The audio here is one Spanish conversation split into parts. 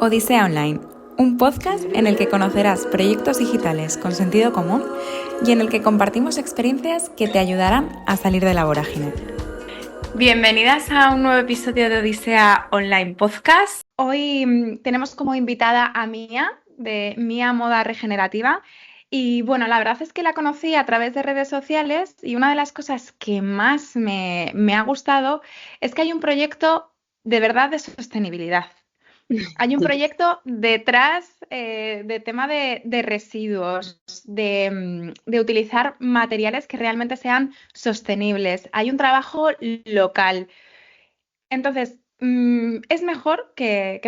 Odisea Online, un podcast en el que conocerás proyectos digitales con sentido común y en el que compartimos experiencias que te ayudarán a salir de la vorágine. Bienvenidas a un nuevo episodio de Odisea Online Podcast. Hoy tenemos como invitada a Mía, de Mía Moda Regenerativa. Y bueno, la verdad es que la conocí a través de redes sociales y una de las cosas que más me ha gustado es que hay un proyecto de verdad de sostenibilidad. Hay un proyecto detrás de tema de residuos, de utilizar materiales que realmente sean sostenibles. Hay un trabajo local. Entonces, es mejor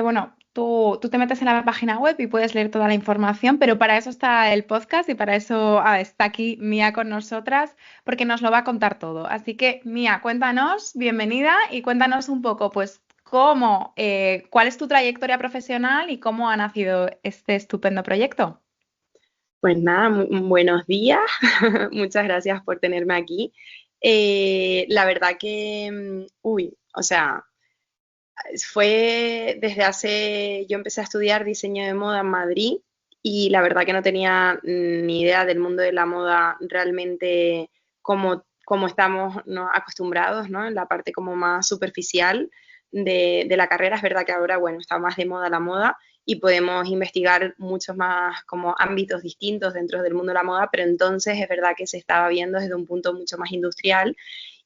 bueno, tú te metes en la página web y puedes leer toda la información, pero para eso está el podcast y para eso está aquí Mía con nosotras, porque nos lo va a contar todo. Así que, Mía, cuéntanos, bienvenida y cuéntanos un poco, pues, cuál es tu trayectoria profesional y cómo ha nacido este estupendo proyecto. Pues nada, buenos días. Muchas gracias por tenerme aquí. La verdad que, o sea, yo empecé a estudiar diseño de moda en Madrid y la verdad que no tenía ni idea del mundo de la moda realmente como estamos, ¿no?, acostumbrados, ¿no? En la parte como más superficial de la carrera. Es verdad que ahora, bueno, está más de moda la moda y podemos investigar muchos más como ámbitos distintos dentro del mundo de la moda, pero entonces es verdad que se estaba viendo desde un punto mucho más industrial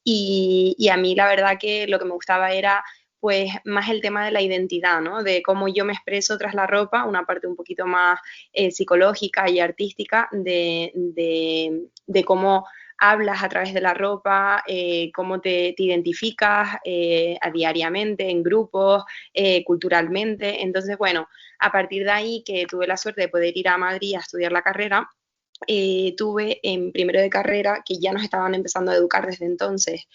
y a mí la verdad que lo que me gustaba era pues más el tema de la identidad, ¿no? De cómo yo me expreso tras la ropa, una parte un poquito más psicológica y artística de cómo hablas a través de la ropa, cómo te identificas diariamente, en grupos, culturalmente. Entonces, bueno, a partir de ahí que tuve la suerte de poder ir a Madrid a estudiar la carrera, tuve en primero de carrera, que ya nos estaban empezando a educar desde entonces,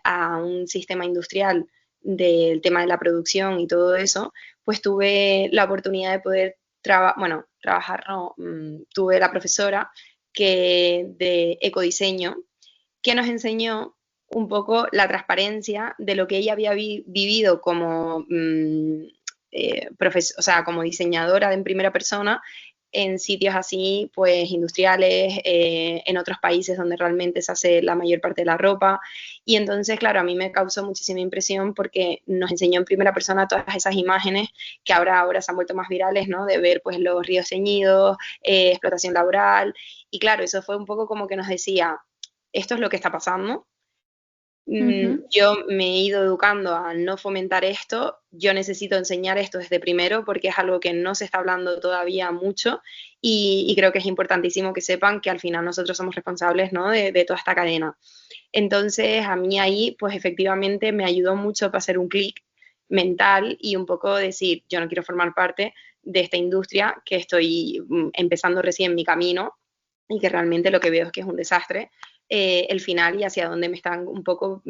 a un sistema industrial del tema de la producción y todo eso, pues tuve la oportunidad de poder trabajar, no, tuve la profesora de ecodiseño que nos enseñó un poco la transparencia de lo que ella había vivido como, o sea, como diseñadora en primera persona en sitios así, pues industriales, en otros países donde realmente se hace la mayor parte de la ropa. Y entonces, claro, a mí me causó muchísima impresión porque nos enseñó en primera persona todas esas imágenes que ahora se han vuelto más virales, ¿no? De ver pues los ríos ceñidos, explotación laboral. Y claro, eso fue un poco como que nos decía, esto es lo que está pasando. Ujú. Yo me he ido educando a no fomentar esto, yo necesito enseñar esto desde primero porque es algo que no se está hablando todavía mucho y creo que es importantísimo que sepan que al final nosotros somos responsables, ¿no?, de toda esta cadena. Entonces, a mí ahí, pues efectivamente me ayudó mucho para hacer un clic mental y un poco decir, yo no quiero formar parte de esta industria que estoy empezando recién mi camino y que realmente lo que veo es que es un desastre el final y hacia dónde me están un poco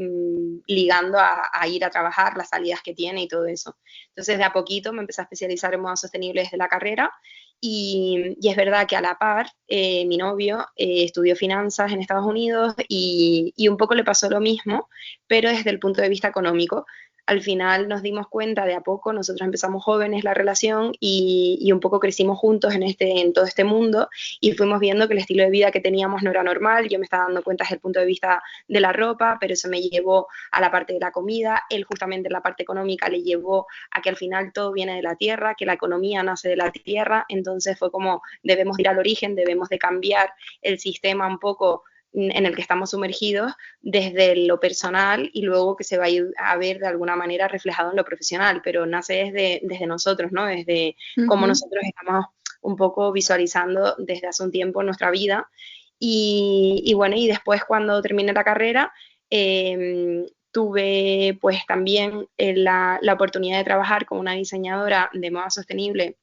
ligando a ir a trabajar, las salidas que tiene y todo eso. Entonces, de a poquito me empecé a especializar en moda sostenible desde la carrera y es verdad que a la par, mi novio estudió finanzas en Estados Unidos y un poco le pasó lo mismo, pero desde el punto de vista económico. Al final nos dimos cuenta de a poco, nosotros empezamos jóvenes la relación y un poco crecimos juntos en todo este mundo y fuimos viendo que el estilo de vida que teníamos no era normal. Yo me estaba dando cuenta desde el punto de vista de la ropa, pero eso me llevó a la parte de la comida. Él justamente en la parte económica le llevó a que al final todo viene de la tierra, que la economía nace de la tierra. Entonces fue como debemos ir al origen, debemos de cambiar el sistema un poco en el que estamos sumergidos desde lo personal y luego que se va a ir a ver de alguna manera reflejado en lo profesional, pero nace desde nosotros, ¿no? Desde cómo Ujú. nosotros estamos un poco visualizando desde hace un tiempo nuestra vida. Bueno, y después cuando terminé la carrera, tuve pues también la oportunidad de trabajar con una diseñadora de moda sostenible,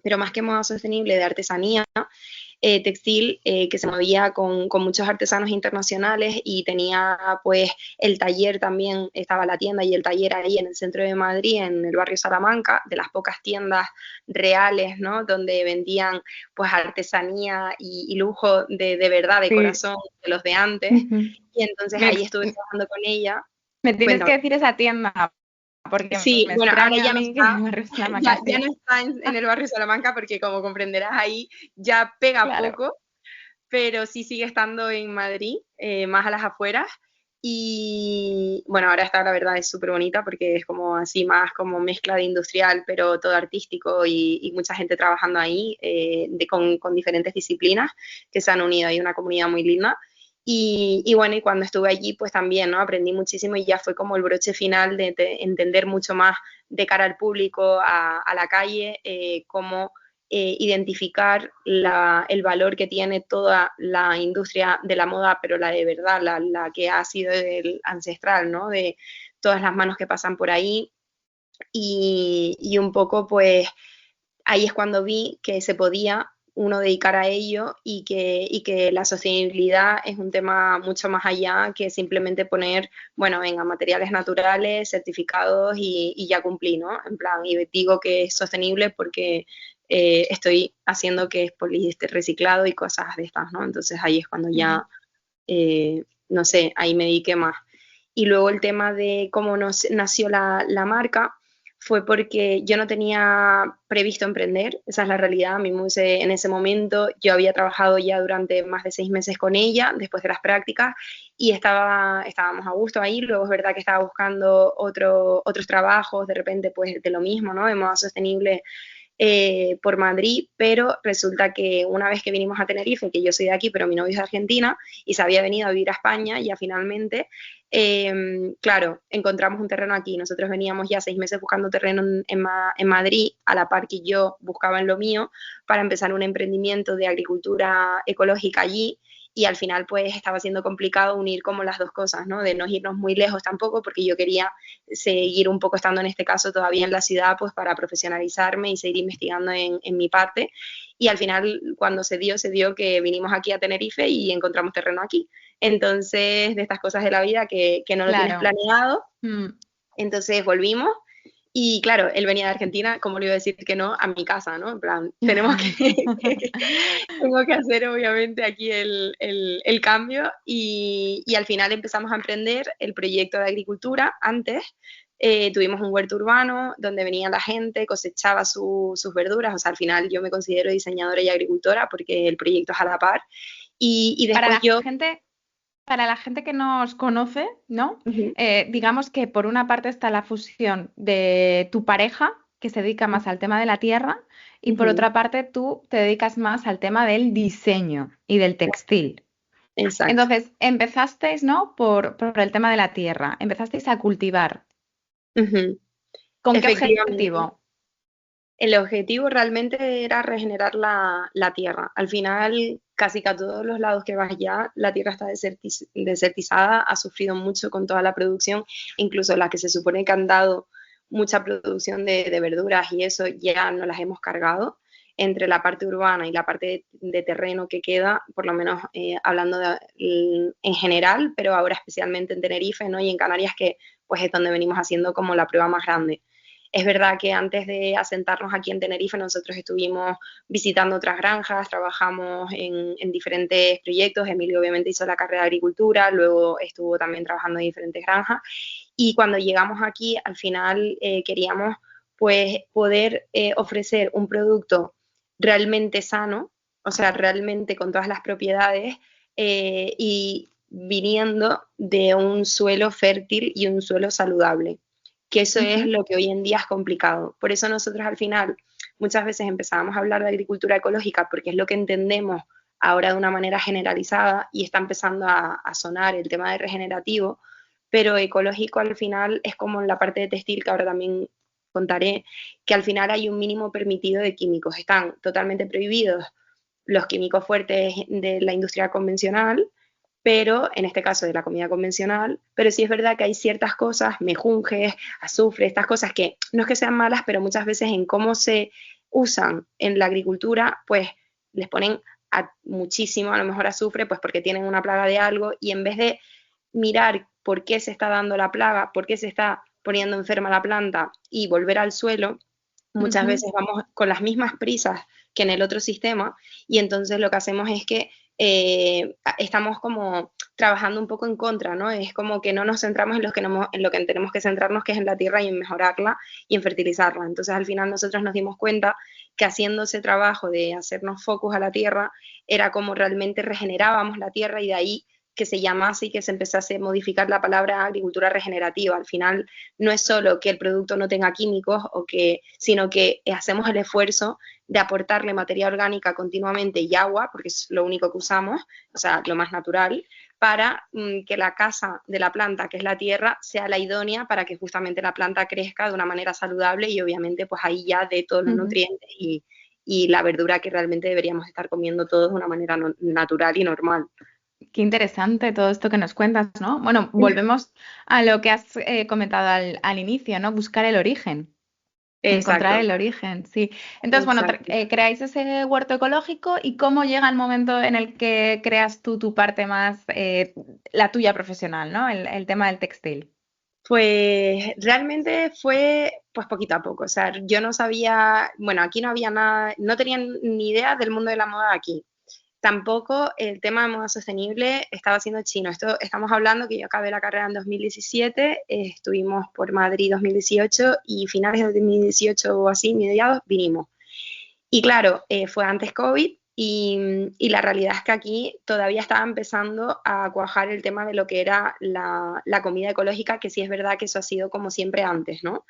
pero más que moda sostenible, de artesanía textil, que se movía con muchos artesanos internacionales y tenía pues el taller también, estaba la tienda y el taller ahí en el centro de Madrid, en el barrio Salamanca, de las pocas tiendas reales, ¿no?, donde vendían pues artesanía y lujo de verdad, de Sí. corazón, de los de antes. Ujú. Y entonces ahí Me, estuve trabajando con ella. me tienes Cuéntame. que decir esa tienda, Porque Sí, me bueno, ahora extraña a ya no mí que en está, el barrio Salamanca ya no sí. está en el barrio Salamanca porque como comprenderás ahí ya pega Claro. poco, pero sí sigue estando en Madrid, más a las afueras. Y bueno, ahora está, la verdad, es súper bonita porque es como así, más como mezcla de industrial, pero todo artístico y mucha gente trabajando ahí con diferentes disciplinas que se han unido. Hay una comunidad muy linda. Y bueno, y cuando estuve allí, pues también, ¿no? Aprendí muchísimo y ya fue como el broche final de entender mucho más de cara al público, a la calle, cómo identificar el valor que tiene toda la industria de la moda, pero la de verdad, la que ha sido el ancestral, ¿no? De todas las manos que pasan por ahí. Y un poco, pues, ahí es cuando vi que se podía uno dedicar a ello y que la sostenibilidad es un tema mucho más allá que simplemente poner, bueno, venga, materiales naturales, certificados y ya cumplí, ¿no? En plan, y digo que es sostenible porque estoy haciendo que es poliéster reciclado y cosas de estas, ¿no? Entonces ahí es cuando ya, no sé, ahí me dediqué más. Y luego el tema de cómo nació la marca fue porque yo no tenía previsto emprender, esa es la realidad. Mi muse en ese momento, yo había trabajado ya durante más de 6 meses con ella, después de las prácticas, y estábamos a gusto ahí. Luego es verdad que estaba buscando otros trabajos, de repente pues de lo mismo, ¿no? De moda sostenible por Madrid, pero resulta que una vez que vinimos a Tenerife, que yo soy de aquí, pero mi novio es de Argentina, y se había venido a vivir a España, ya finalmente, claro, encontramos un terreno aquí. Nosotros veníamos ya 6 meses buscando terreno en Madrid, a la par que yo buscaba en lo mío, para empezar un emprendimiento de agricultura ecológica allí. Y al final pues estaba siendo complicado unir como las dos cosas, ¿no? De no irnos muy lejos tampoco, porque yo quería seguir un poco estando en este caso todavía en la ciudad, pues para profesionalizarme y seguir investigando en mi parte. Y al final, cuando se dio que vinimos aquí a Tenerife y encontramos terreno aquí. Entonces, de estas cosas de la vida que no lo tienes Claro. planeado, Mm. entonces volvimos. Y claro, él venía de Argentina, ¿cómo le iba a decir que no? A mi casa, ¿no? En plan, tengo que hacer obviamente aquí el cambio y al final empezamos a emprender el proyecto de agricultura. Antes tuvimos un huerto urbano donde venía la gente, cosechaba sus verduras. O sea, al final yo me considero diseñadora y agricultora porque el proyecto es a la par. Y Para después la yo... gente, para la gente que nos conoce, ¿no? Ujú, Digamos que por una parte está la fusión de tu pareja, que se dedica más al tema de la tierra, y por ujú, otra parte tú te dedicas más al tema del diseño y del textil. exacto. Entonces, empezasteis, ¿no? Por el tema de la tierra, empezasteis a cultivar. Ujú, ¿Con qué efectivamente. objetivo? El objetivo realmente era regenerar la tierra. Al final, casi que a todos los lados que vas ya, la tierra está desertizada, ha sufrido mucho con toda la producción, incluso las que se supone que han dado mucha producción de verduras y eso ya no las hemos cargado. Entre la parte urbana y la parte de terreno que queda, por lo menos hablando en general, pero ahora especialmente en Tenerife, ¿no? Y en Canarias, que pues es donde venimos haciendo como la prueba más grande. Es verdad que antes de asentarnos aquí en Tenerife nosotros estuvimos visitando otras granjas, trabajamos en diferentes proyectos. Emilio obviamente hizo la carrera de agricultura, luego estuvo también trabajando en diferentes granjas y cuando llegamos aquí al final queríamos pues poder ofrecer un producto realmente sano, o sea, realmente con todas las propiedades y viniendo de un suelo fértil y un suelo saludable, que eso es Ujú. lo que hoy en día es complicado. Por eso nosotros al final muchas veces empezábamos a hablar de agricultura ecológica porque es lo que entendemos ahora de una manera generalizada y está empezando a sonar el tema de regenerativo, pero ecológico al final es como en la parte de textil que ahora también contaré, que al final hay un mínimo permitido de químicos. Están totalmente prohibidos los químicos fuertes de la industria convencional, pero en este caso de la comida convencional, pero sí es verdad que hay ciertas cosas, mejunjes, azufre, estas cosas que no es que sean malas, pero muchas veces en cómo se usan en la agricultura, pues les ponen muchísimo, a lo mejor azufre, pues porque tienen una plaga de algo y en vez de mirar por qué se está dando la plaga, por qué se está poniendo enferma la planta y volver al suelo, muchas Ujú. veces vamos con las mismas prisas que en el otro sistema y entonces lo que hacemos es que estamos como trabajando un poco en contra, ¿no? Es como que no nos centramos en lo que tenemos que centrarnos, que es en la tierra y en mejorarla y en fertilizarla. Entonces, al final nosotros nos dimos cuenta que haciendo ese trabajo de hacernos focus a la tierra, era como realmente regenerábamos la tierra y de ahí que se llamase y que se empezase a modificar la palabra agricultura regenerativa. Al final no es solo que el producto no tenga químicos, sino que hacemos el esfuerzo de aportarle materia orgánica continuamente y agua, porque es lo único que usamos, o sea, lo más natural, para que la casa de la planta, que es la tierra, sea la idónea para que justamente la planta crezca de una manera saludable y obviamente pues ahí ya dé todos los nutrientes y la verdura que realmente deberíamos estar comiendo todos de una manera natural y normal. Qué interesante todo esto que nos cuentas, ¿no? Bueno, volvemos a lo que has comentado al inicio, ¿no? Buscar el origen. Encontrar Exacto, el origen, sí. Entonces, bueno, exacto. creáis ese huerto ecológico y cómo llega el momento en el que creas tú tu parte más, la tuya profesional, ¿no? El tema del textil. Pues realmente fue pues poquito a poco, o sea, yo no sabía, bueno, aquí no había nada, no tenía ni idea del mundo de la moda aquí. Tampoco el tema de moda sostenible estaba siendo chino. Esto estamos hablando que yo acabé la carrera en 2017, estuvimos por Madrid 2018 y finales de 2018 o así, mediados, vinimos. Y claro, fue antes COVID y la realidad es que aquí todavía estaba empezando a cuajar el tema de lo que era la comida ecológica, que sí es verdad que eso ha sido como siempre antes, ¿no?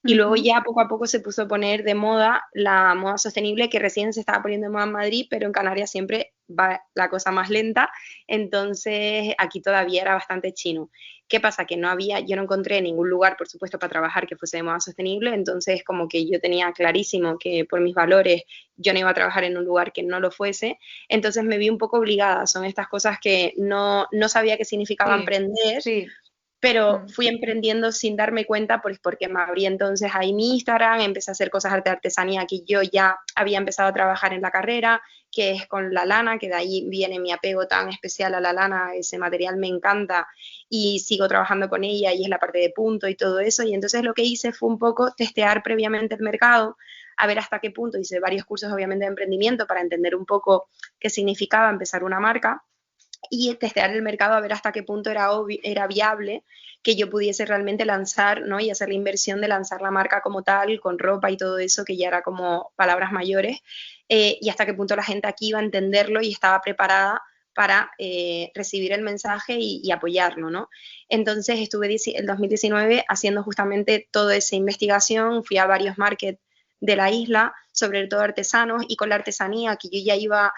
Y luego Ujú. ya poco a poco se puso a poner de moda la moda sostenible, que recién se estaba poniendo de moda en Madrid, pero en Canarias siempre va la cosa más lenta, entonces aquí todavía era bastante chino. ¿Qué pasa? Que no había, yo no encontré ningún lugar, por supuesto, para trabajar que fuese de moda sostenible, entonces como que yo tenía clarísimo que por mis valores yo no iba a trabajar en un lugar que no lo fuese, entonces me vi un poco obligada, son estas cosas que no sabía qué significaba Sí, emprender, sí. pero Mm. fui emprendiendo sin darme cuenta, pues porque me abrí entonces ahí mi Instagram, empecé a hacer cosas de artesanía que yo ya había empezado a trabajar en la carrera, que es con la lana, que de ahí viene mi apego tan especial a la lana, ese material me encanta y sigo trabajando con ella y es la parte de punto y todo eso. Y entonces lo que hice fue un poco testear previamente el mercado, a ver hasta qué punto, hice varios cursos obviamente de emprendimiento para entender un poco qué significaba empezar una marca y testear el mercado a ver hasta qué punto era viable que yo pudiese realmente lanzar, ¿no? Y hacer la inversión de lanzar la marca como tal, con ropa y todo eso, que ya era como palabras mayores, y hasta qué punto la gente aquí iba a entenderlo y estaba preparada para recibir el mensaje y apoyarlo, ¿no? Entonces estuve el 2019 haciendo justamente toda esa investigación, fui a varios markets de la isla, sobre todo artesanos, y con la artesanía que yo ya iba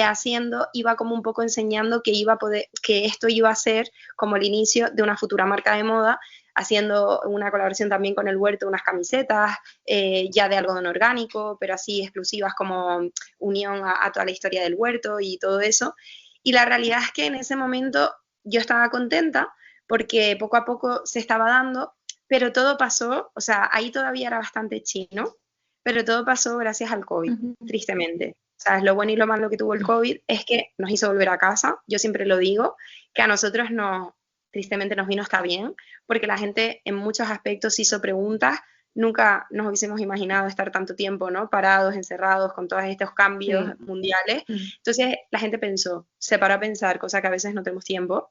haciendo, iba como un poco enseñando que iba a poder, que esto iba a ser como el inicio de una futura marca de moda, haciendo una colaboración también con el huerto, unas camisetas ya de algodón orgánico, pero así exclusivas como unión a toda la historia del huerto y todo eso. Y la realidad es que en ese momento yo estaba contenta porque poco a poco se estaba dando, pero todo pasó, o sea, ahí todavía era bastante chino, pero todo pasó gracias al COVID, Ujú. tristemente. ¿Sabes? Lo bueno y lo malo que tuvo el COVID es que nos hizo volver a casa. Yo siempre lo digo, que a nosotros tristemente nos vino hasta bien, porque la gente en muchos aspectos hizo preguntas. Nunca nos hubiésemos imaginado estar tanto tiempo, ¿no? Parados, encerrados, con todos estos cambios Sí. mundiales. Mm. Entonces la gente pensó, se paró a pensar, cosa que a veces no tenemos tiempo,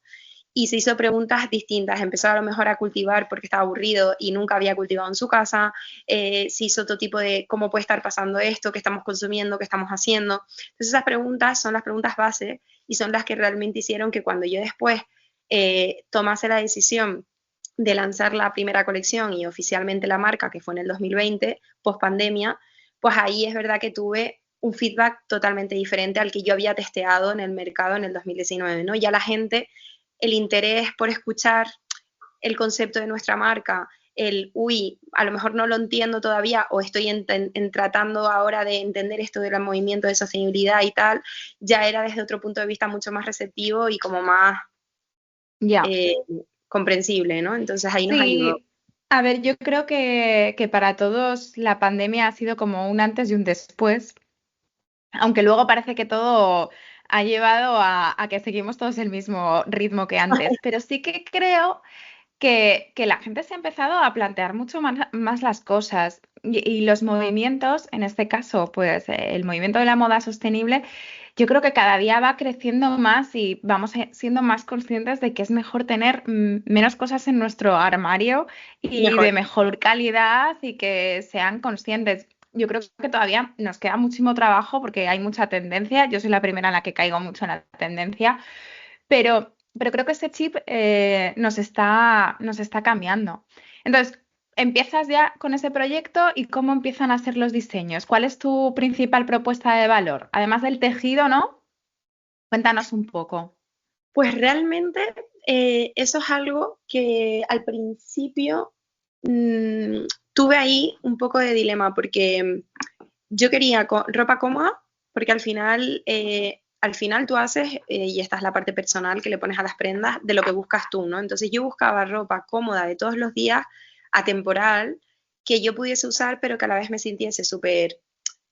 y se hizo preguntas distintas. Empezó a lo mejor a cultivar porque estaba aburrido y nunca había cultivado en su casa. Se hizo otro tipo de cómo puede estar pasando esto, qué estamos consumiendo, qué estamos haciendo. Entonces esas preguntas son las preguntas base y son las que realmente hicieron que cuando yo después tomase la decisión de lanzar la primera colección y oficialmente la marca, que fue en el 2020, post pandemia, pues ahí es verdad que tuve un feedback totalmente diferente al que yo había testeado en el mercado en el 2019, ¿no? Ya la gente, el interés por escuchar el concepto de nuestra marca, uy, a lo mejor no lo entiendo todavía o estoy tratando ahora de entender esto del movimiento de sostenibilidad y tal, ya era desde otro punto de vista mucho más receptivo y como más Ya. eh, comprensible, ¿no? Entonces ahí nos ayudó. Sí, a ver, yo creo que para todos la pandemia ha sido como un antes y un después, aunque luego parece que todo ha llevado a que seguimos todos el mismo ritmo que antes, pero sí que creo que la gente se ha empezado a plantear mucho más las cosas. y los movimientos, en este caso, pues el movimiento de la moda sostenible, yo creo que cada día va creciendo más y vamos siendo más conscientes de que es mejor tener menos cosas en nuestro armario y Mejor. de mejor calidad y que sean conscientes. Yo creo que todavía nos queda muchísimo trabajo porque hay mucha tendencia. Yo soy la primera en la que caigo mucho en la tendencia, pero creo que ese chip nos está cambiando. Entonces, empiezas ya con ese proyecto y cómo empiezan a ser los diseños. ¿Cuál es tu principal propuesta de valor? Además del tejido, ¿no? Cuéntanos un poco. Pues realmente eso es algo que al principio tuve ahí un poco de dilema porque yo quería ropa cómoda porque al final tú haces, y esta es la parte personal que le pones a las prendas, de lo que buscas tú, ¿no? Entonces yo buscaba ropa cómoda de todos los días, atemporal, que yo pudiese usar, pero que a la vez me sintiese súper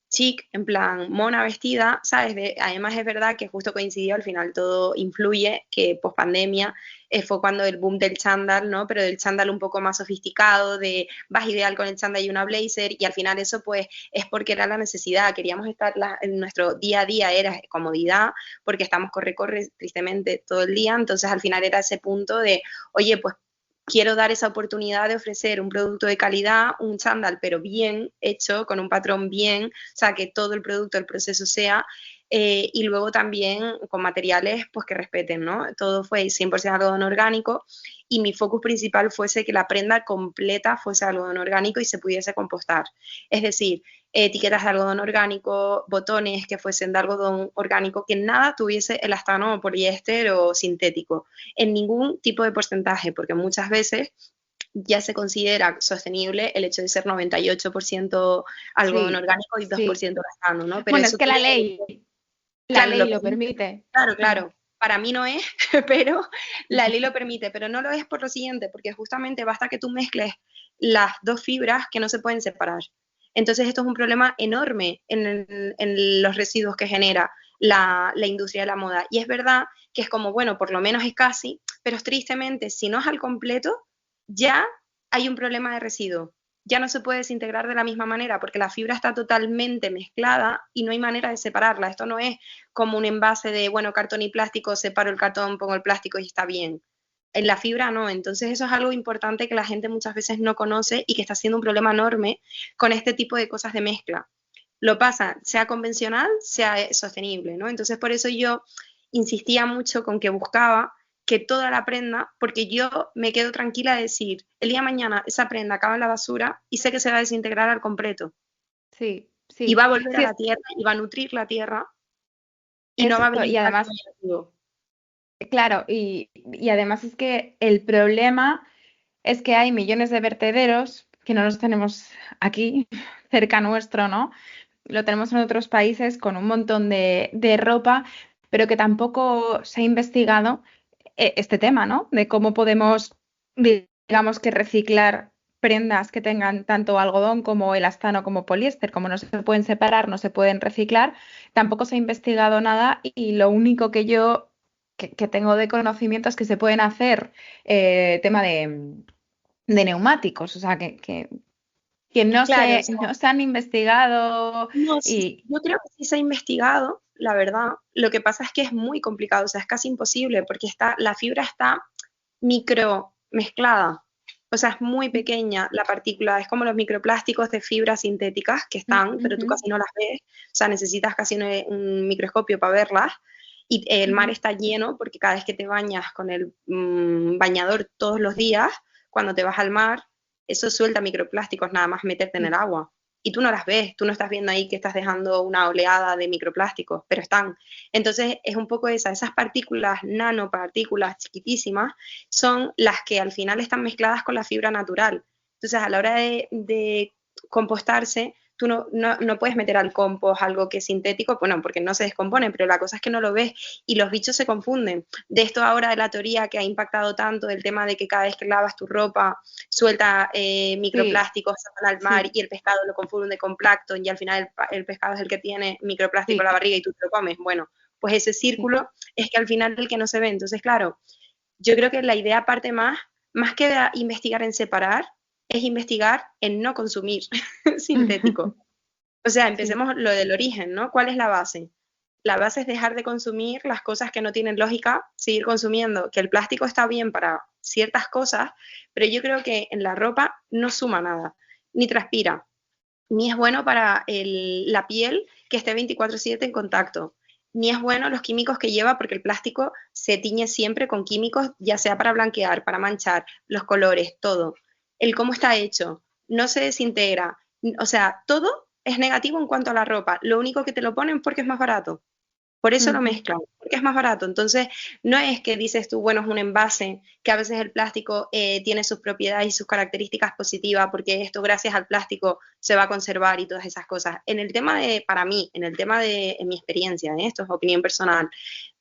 chic, en plan mona vestida, ¿sabes? Además es verdad que justo coincidió, al final todo influye, que post pandemia fue cuando el boom del chándal, ¿no? Pero del chándal un poco más sofisticado, de vas ideal con el chándal y una blazer, y al final eso pues es porque era la necesidad, queríamos estar en nuestro día a día, era comodidad, porque estamos corre tristemente todo el día, entonces al final era ese punto de, oye, pues quiero dar esa oportunidad de ofrecer un producto de calidad, un chándal, pero bien hecho, con un patrón bien, o sea, que todo el producto, el proceso sea, y luego también con materiales pues que respeten, ¿no? Todo fue 100% algodón orgánico y mi focus principal fuese que la prenda completa fuese algodón orgánico y se pudiese compostar. Es decir, etiquetas de algodón orgánico, botones que fuesen de algodón orgánico, que nada tuviese elastano, poliéster o sintético, en ningún tipo de porcentaje, porque muchas veces ya se considera sostenible el hecho de ser 98% algodón Sí, orgánico y sí. 2% elastano, ¿no? Pero Bueno, es eso que quiere la claro, ley lo lo permite. permite. Claro, Mm. claro. Para mí no es, pero la ley lo permite. Pero no lo es por lo siguiente, porque justamente basta que tú mezcles las dos fibras que no se pueden separar. Entonces esto es un problema enorme en los residuos que genera la industria de la moda. Y es verdad que es como, bueno, por lo menos es casi, pero tristemente, si no es al completo, ya hay un problema de residuo. Ya no se puede desintegrar de la misma manera porque la fibra está totalmente mezclada y no hay manera de separarla. Esto no es como un envase de, bueno, cartón y plástico, separo el cartón, pongo el plástico y está bien. En la fibra no, entonces eso es algo importante que la gente muchas veces no conoce y que está siendo un problema enorme con este tipo de cosas de mezcla. Lo pasa, sea convencional, sea sostenible, ¿no? Entonces por eso yo insistía mucho con que buscaba que toda la prenda, porque yo me quedo tranquila de decir, el día de mañana esa prenda acaba en la basura y sé que se va a desintegrar al completo Sí, y sí. va a volver a Sí, la tierra y va a nutrir la tierra y no eso, va a haber y impacto además, negativo. claro, y además es que el problema es que hay millones de vertederos que no los tenemos aquí, cerca nuestro, ¿no? Lo tenemos en otros países con un montón de ropa, pero que tampoco se ha investigado este tema, ¿no? De cómo podemos, digamos que reciclar prendas que tengan tanto algodón como elastano como poliéster, como no se pueden separar, no se pueden reciclar, tampoco se ha investigado nada y lo único que yo que tengo de conocimiento es que se pueden hacer tema de neumáticos, o sea, que Claro, o sea, no se han investigado no, y yo creo que sí se ha investigado, la verdad. Lo que pasa es que es muy complicado, o sea, es casi imposible porque la fibra está micro mezclada. O sea, es muy pequeña la partícula, es como los microplásticos de fibras sintéticas que están, pero tú Ujú, casi no las ves. O sea, necesitas casi un microscopio para verlas. Y el mar ujú. está lleno porque cada vez que te bañas con el bañador todos los días, cuando te vas al mar, eso suelta microplásticos nada más meterte en el Sí, agua. Y tú no las ves, tú no estás viendo ahí que estás dejando una oleada de microplásticos, pero están. Entonces es un poco esas partículas, nanopartículas chiquitísimas, son las que al final están mezcladas con la fibra natural. Entonces a la hora de compostarse, tú no puedes meter al compost algo que es sintético, bueno, porque no se descompone, pero la cosa es que no lo ves y los bichos se confunden. De esto ahora de la teoría que ha impactado tanto, del tema de que cada vez que lavas tu ropa suelta sí, microplásticos, se van al mar sí, y el pescado lo confunde con plancton y al final el pescado es el que tiene microplástico en sí, la barriga y tú te lo comes. Bueno, pues ese sí. círculo es que al final el que no se ve. Entonces, claro, yo creo que la idea parte más que de investigar en separar, es investigar en no consumir sintético. O sea, empecemos lo del origen, ¿no? ¿Cuál es la base? La base es dejar de consumir las cosas que no tienen lógica, seguir consumiendo, que el plástico está bien para ciertas cosas, pero yo creo que en la ropa no suma nada, ni transpira, ni es bueno para la piel que esté 24/7 en contacto, ni es bueno los químicos que lleva porque el plástico se tiñe siempre con químicos, ya sea para blanquear, para manchar, los colores, todo. El cómo está hecho, no se desintegra, o sea, todo es negativo en cuanto a la ropa, lo único que te lo ponen porque es más barato. Por eso lo mezclan, porque es más barato. Entonces, no es que dices tú, bueno, es un envase, que a veces el plástico tiene sus propiedades y sus características positivas, porque esto gracias al plástico se va a conservar y todas esas cosas. En el tema de, para mí, en el tema de en mi experiencia, esto es opinión personal,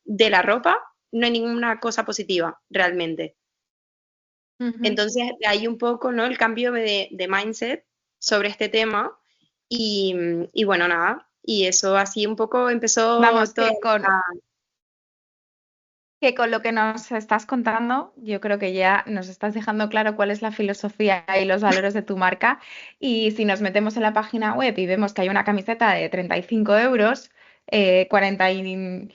de la ropa, no hay ninguna cosa positiva, realmente. Entonces, de ahí un poco, ¿no? El cambio de mindset sobre este tema y bueno, nada, y eso así un poco empezó Vamos, todo. que con lo que nos estás contando, yo creo que ya nos estás dejando claro cuál es la filosofía y los valores de tu marca. Y si nos metemos en la página web y vemos que hay una camiseta de 35 euros, 40 y,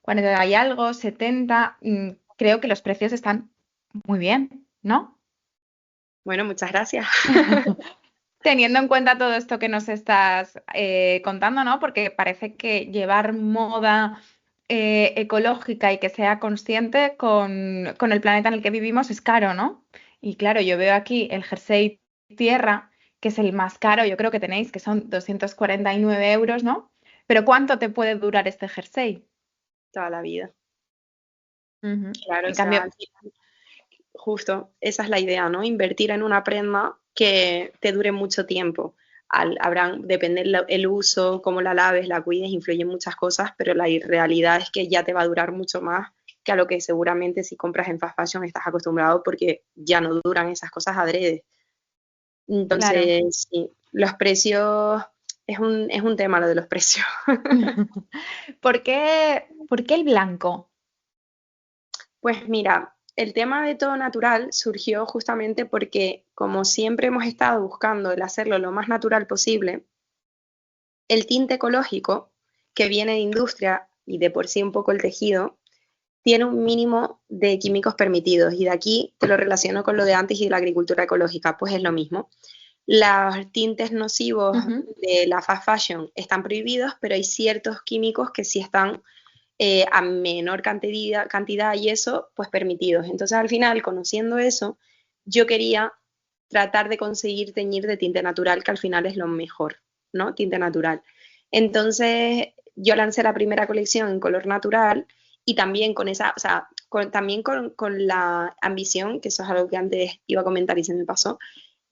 40 y algo, 70, creo que los precios están muy bien, ¿no? Bueno, muchas gracias. Teniendo en cuenta todo esto que nos estás contando, ¿no? Porque parece que llevar moda ecológica y que sea consciente con el planeta en el que vivimos es caro, ¿no? Y claro, yo veo aquí el jersey tierra, que es el más caro, yo creo que tenéis, que son 249 euros, ¿no? Pero ¿cuánto te puede durar este jersey? Toda la vida. Ujú. Claro, o En sea, cambio, al final, justo, esa es la idea, ¿no? Invertir en una prenda que te dure mucho tiempo. Depende el uso, cómo la laves, la cuides, influyen muchas cosas, pero la realidad es que ya te va a durar mucho más que a lo que seguramente si compras en fast fashion estás acostumbrado porque ya no duran esas cosas adrede. claro. Entonces, sí, los precios, es un tema lo de los precios. Por qué el blanco? Pues mira, el tema de todo natural surgió justamente porque como siempre hemos estado buscando el hacerlo lo más natural posible, el tinte ecológico que viene de industria y de por sí un poco el tejido, tiene un mínimo de químicos permitidos y de aquí te lo relaciono con lo de antes y de la agricultura ecológica, pues es lo mismo. Los tintes nocivos Ujú. de la fast fashion están prohibidos, pero hay ciertos químicos que sí están a menor cantidad y eso, pues permitidos. Entonces al final, conociendo eso, yo quería tratar de conseguir teñir de tinte natural, que al final es lo mejor, ¿no? Tinte natural. Entonces yo lancé la primera colección en color natural y también con esa, o sea, también con la ambición, que eso es algo que antes iba a comentar y se me pasó,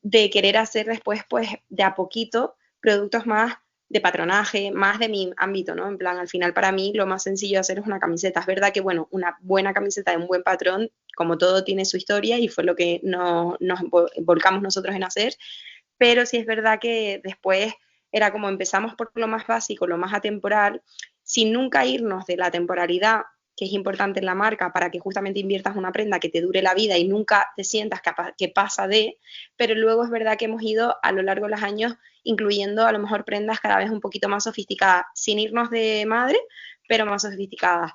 de querer hacer después, pues, de a poquito, productos más de patronaje, más de mi ámbito, ¿no? En plan, al final para mí lo más sencillo de hacer es una camiseta. Es verdad que, bueno, una buena camiseta de un buen patrón, como todo tiene su historia y fue lo que nos volcamos nosotros en hacer, pero sí es verdad que después era como empezamos por lo más básico, lo más atemporal, sin nunca irnos de la temporalidad que es importante en la marca para que justamente inviertas una prenda que te dure la vida y nunca te sientas que pasa de, pero luego es verdad que hemos ido a lo largo de los años incluyendo a lo mejor prendas cada vez un poquito más sofisticadas, sin irnos de madre, pero más sofisticadas.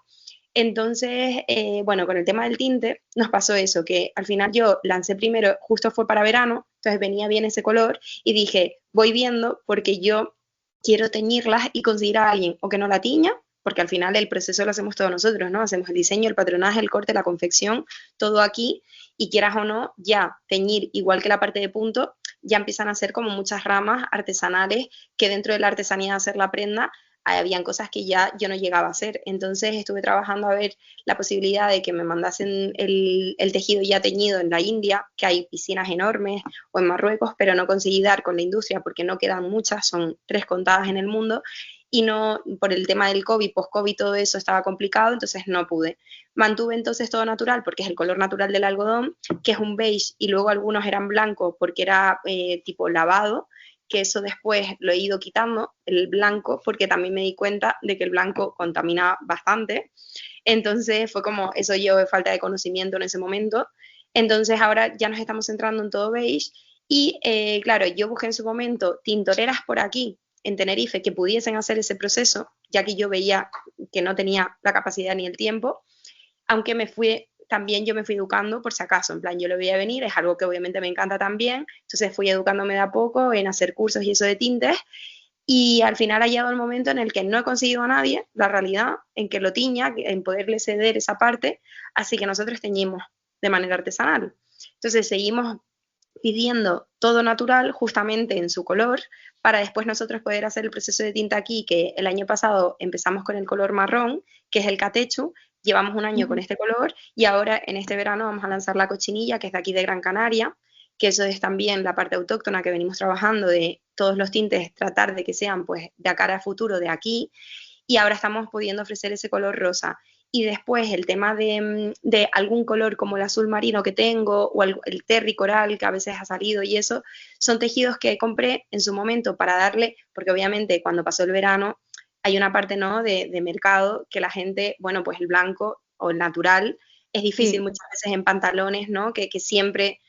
Entonces, bueno, con el tema del tinte nos pasó eso, que al final yo lancé primero, justo fue para verano, entonces venía bien ese color y dije, voy viendo porque yo quiero teñirlas y conseguir a alguien o que no la tiña, porque al final el proceso lo hacemos todos nosotros, ¿no? Hacemos el diseño, el patronaje, el corte, la confección, todo aquí y quieras o no, ya teñir igual que la parte de punto, ya empiezan a ser como muchas ramas artesanales que dentro de la artesanía de hacer la prenda habían cosas que ya yo no llegaba a hacer. Entonces estuve trabajando a ver la posibilidad de que me mandasen el tejido ya teñido en la India, que hay piscinas enormes, o en Marruecos, pero no conseguí dar con la industria porque no quedan muchas, son 3 contadas en el mundo, y no, por el tema del COVID, post-COVID, todo eso estaba complicado, entonces no pude. Mantuve entonces todo natural porque es el color natural del algodón, que es un beige, y luego algunos eran blancos porque era tipo lavado, que eso después lo he ido quitando, el blanco, porque también me di cuenta de que el blanco contamina bastante. Entonces fue como, eso yo de falta de conocimiento en ese momento. Entonces ahora ya nos estamos centrando en todo beige Y claro, yo busqué en su momento tintoreras por aquí, en Tenerife, que pudiesen hacer ese proceso, ya que yo veía que no tenía la capacidad ni el tiempo, aunque también yo me fui educando por si acaso, en plan, yo lo veía venir, es algo que obviamente me encanta también, entonces fui educándome de a poco en hacer cursos y eso de tintes, y al final ha llegado el momento en el que no he conseguido a nadie, la realidad, en que lo tiña, en poderle ceder esa parte, así que nosotros teñimos de manera artesanal. Entonces seguimos pidiendo todo natural justamente en su color para después nosotros poder hacer el proceso de tinta aquí, que el año pasado empezamos con el color marrón, que es el catechu, llevamos un año con este color y ahora en este verano vamos a lanzar la cochinilla, que es de aquí de Gran Canaria, que eso es también la parte autóctona que venimos trabajando de todos los tintes, tratar de que sean pues de cara a futuro de aquí, y ahora estamos pudiendo ofrecer ese color rosa. Y después el tema de algún color como el azul marino que tengo o el terry coral que a veces ha salido y eso, son tejidos que compré en su momento para darle, porque obviamente cuando pasó el verano hay una parte ¿no? de mercado que la gente, bueno, pues el blanco o el natural es difícil Sí. muchas veces en pantalones, ¿no? Que siempre